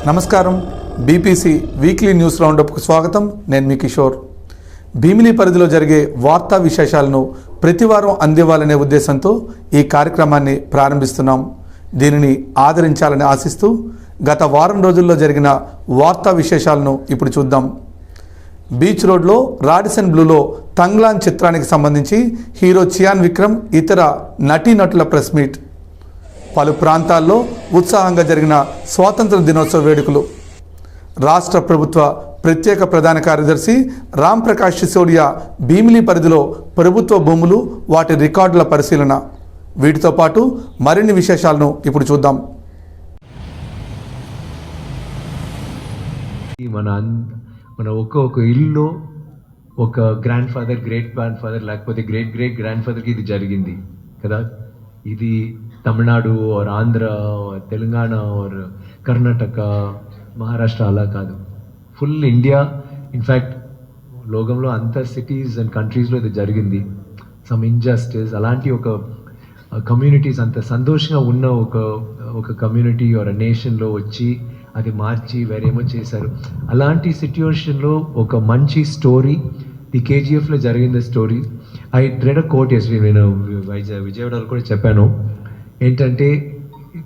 నమస్కారం. BPC weekly news రౌండప్కు స్వాగతం. నేను మీ కిషోర్. భీమిలి పరిధిలో జరిగే వార్తా విశేషాలను ప్రతివారం అందివ్వాలనే ఉద్దేశంతో ఈ కార్యక్రమాన్ని ప్రారంభిస్తున్నాం. దీనిని ఆదరించాలని ఆశిస్తూ గత వారం రోజుల్లో జరిగిన వార్తా విశేషాలను ఇప్పుడు చూద్దాం. బీచ్ రోడ్లో రాడిసన్ బ్లూలో తంగ్లాన్ చిత్రానికి సంబంధించి హీరో చియాన్ విక్రమ్ ఇతర నటీనటుల ప్రెస్ మీట్. పలు ప్రాంతాల్లో ఉత్సాహంగా జరిగిన స్వాతంత్ర దినోత్సవ వేడుకలు. రాష్ట్ర ప్రభుత్వ ప్రత్యేక ప్రధాన కార్యదర్శి రామ్ ప్రకాష్ సిసోడియా భీమిలి పరిధిలో ప్రభుత్వ భూములు, వాటి రికార్డుల పరిశీలన. వీటితో పాటు మరిన్ని విశేషాలను ఇప్పుడు చూద్దాం. మన ఒక్క ఇల్లు ఒక grand father, great grand father, లేకపోతే గ్రేట్ గ్రేట్ గ్రాండ్ ఫాదర్కి ఇది జరిగింది కదా. ఇది Tamil Nadu or Andhra or Telangana or Karnataka, Maharashtra అలా కాదు, ఫుల్ ఇండియా. ఇన్ఫ్యాక్ట్ లోకంలో అంత సిటీస్ అండ్ కంట్రీస్లో ఇది జరిగింది. సమ్ ఇంజస్టిస్ అలాంటి ఒక కమ్యూనిటీస్ అంత సంతోషంగా ఉన్న ఒక కమ్యూనిటీ ఆర్ నేషన్లో వచ్చి అది మార్చి వేరేమో చేశారు. అలాంటి సిచ్యువేషన్లో ఒక మంచి స్టోరీ ది కేజీఎఫ్లో జరిగింది story. I read a quote నేను విజయవాడలో కూడా చెప్పాను. ఏంటంటే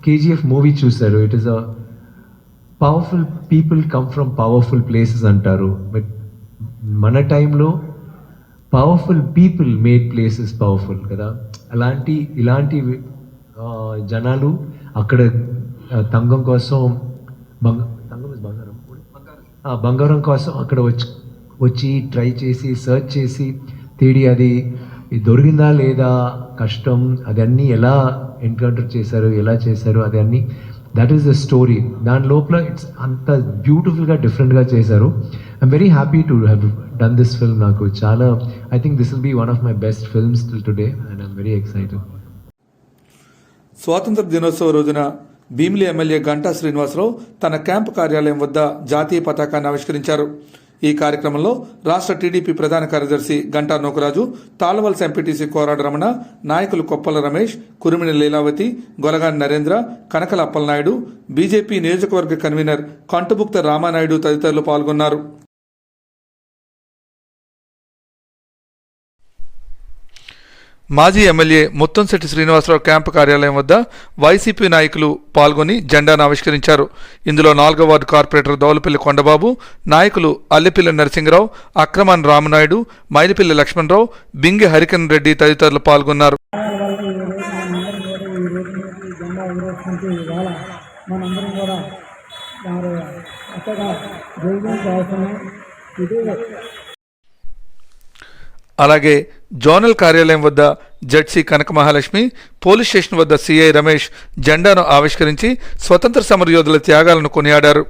కేజీఎఫ్ మూవీ చూశారు. It is a powerful people come from powerful places అంటారు. బట్ మన టైంలో powerful people made places powerful కదా. ఇలాంటి జనాలు అక్కడ తంగం కోసం బంగారం కోసం అక్కడ వచ్చి ట్రై చేసి సర్చ్ చేసి తేడి అది దొరికిందా లేదా, కష్టం అదన్నీ ఎలా ఎన్కౌంటర్ చేశారు, ఎలా చేశారు అది అన్నీ. That is the story. దాని లోపల ఇట్స్ అంత బ్యూటిఫుల్గా డిఫరెంట్గా చేశారు. I'm very happy to have done this film. నాకు చాలా I think this will be one of my best films till today and I'm very excited. స్వాతంత్ర దినోత్సవ రోజున భీమిలి ఎమ్మెల్యే గంటా శ్రీనివాసరావు తన క్యాంపు కార్యాలయం వద్ద జాతీయ పతాకాన్ని ఆవిష్కరించారు. ఈ కార్యక్రమంలో రాష్ట్ర టీడీపీ ప్రధాన కార్యదర్శి గంటా నోకరాజు, తాళవలస ఎంపీటీసీ కోరాడ రమణ, నాయకులు కొప్పల రమేష్, కురిమిని లీలావతి, గొలగాని నరేంద్ర, కనకల అప్పలనాయుడు, బీజేపీ నియోజకవర్గ కన్వీనర్ కంటుబుక్త రామానాయుడు తదితరులు పాల్గొన్నారు. మాజీ ఎమ్మెల్యే ముత్తంశెట్టి శ్రీనివాసరావు క్యాంపు కార్యాలయం వద్ద వైసీపీ నాయకులు పాల్గొని జెండాను ఆవిష్కరించారు. ఇందులో 4వ వార్డు కార్పొరేటర్ దౌలపల్లి కొండబాబు, నాయకులు అల్లెపిల్లి నరసింగరావు, అక్రమాన్ రామనాయుడు, మైలిపిల్లి లక్ష్మణరావు, బింగి హరికన్ రెడ్డి తదితరులు పాల్గొన్నారు. అలాగే జోనల్ కార్యాలయం వద్ద జడ్సీ కనక మహాలక్ష్మి, పోలీస్ స్టేషన్ వద్ద సిఐ రమేష్ జెండాను ఆవిష్కరించి స్వతంత్ర సమరయోధుల త్యాగాలను కొనియాడారు.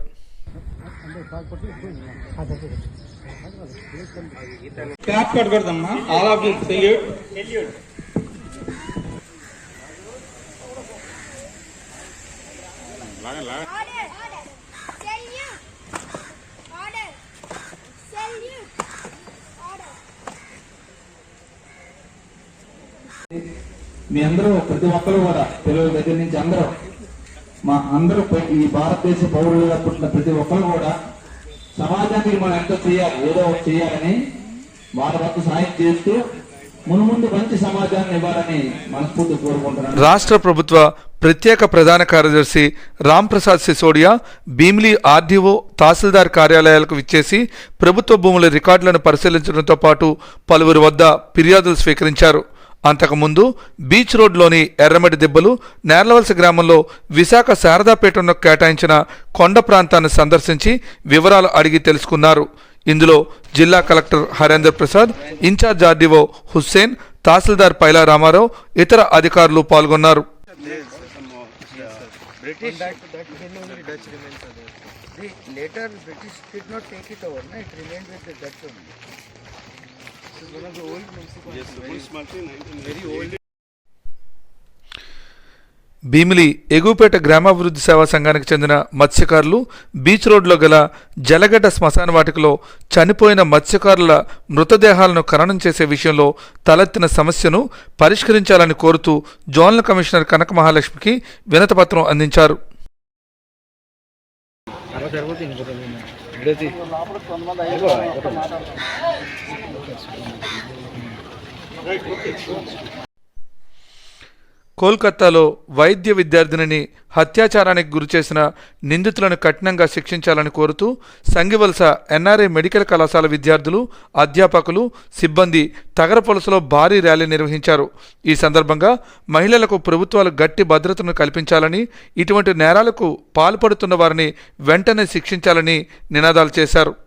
మీ అందరూ ప్రతి ఒక్కరు కూడా పిల్లల దగ్గర నుంచి అందరూ ఈ భారతదేశ పౌరులుగా పుట్టిన ప్రతి ఒక్కరు కూడా సమాజానికి మనం ఎంతో చేయాలి, ఏదో ఒకటి చేయాలని వాళ్ళ వద్ద సాయం చేస్తూ ముందు మంచి సమాజాన్ని ఇవ్వాలని మనస్ఫూర్తి కోరుకుంటున్నాను. రాష్ట్ర ప్రభుత్వ ప్రత్యేక ప్రధాన కార్యదర్శి రామ్ ప్రసాద్ సిసోడియా భీమిలి ఆర్డీఓ, తహసీల్దార్ కార్యాలయాలకు విచ్చేసి ప్రభుత్వ భూముల రికార్డులను పరిశీలించడంతో పాటు పలువురి వద్ద ఫిర్యాదులు స్వీకరించారు. అంతకుముందు బీచ్ రోడ్లోని ఎర్రమడి దిబ్బలు, నేర్లవలస గ్రామంలో విశాఖ శారదాపేటను కేటాయించిన కొండ ప్రాంతాన్ని సందర్శించి వివరాలు అడిగి తెలుసుకున్నారు. ఇందులో జిల్లా collector Harendra Prasad, in charge RDO Hussain, తహసీల్దార్ పైలా రామారావు, ఇతర అధికారులు పాల్గొన్నారు. భీమిలి ఎగువపేట గ్రామాభివృద్ధి సేవా సంఘానికి చెందిన మత్స్యకారులు బీచ్ రోడ్లో గల జలగడ్డ శ్మశాన వాటికలో చనిపోయిన మత్స్యకారుల మృతదేహాలను ఖననం చేసే విషయంలో తలెత్తిన సమస్యను పరిష్కరించాలని కోరుతూ జోనల్ కమిషనర్ కనక మహాలక్ష్మికి వినతిపత్రం అందించారు. కోల్కతాలో వైద్య విద్యార్థినిని హత్యాచారానికి గురిచేసిన నిందితులను కఠినంగా శిక్షించాలని కోరుతూ సంగివలస ఎన్ఆర్ఐ మెడికల్ కళాశాల విద్యార్థులు, అధ్యాపకులు, సిబ్బంది తగరపొలసలో భారీ ర్యాలీ నిర్వహించారు. ఈ సందర్భంగా మహిళలకు ప్రభుత్వాలు గట్టి భద్రతను కల్పించాలని, ఇటువంటి నేరాలకు పాల్పడుతున్న వారిని వెంటనే శిక్షించాలని నినాదాలు చేశారు.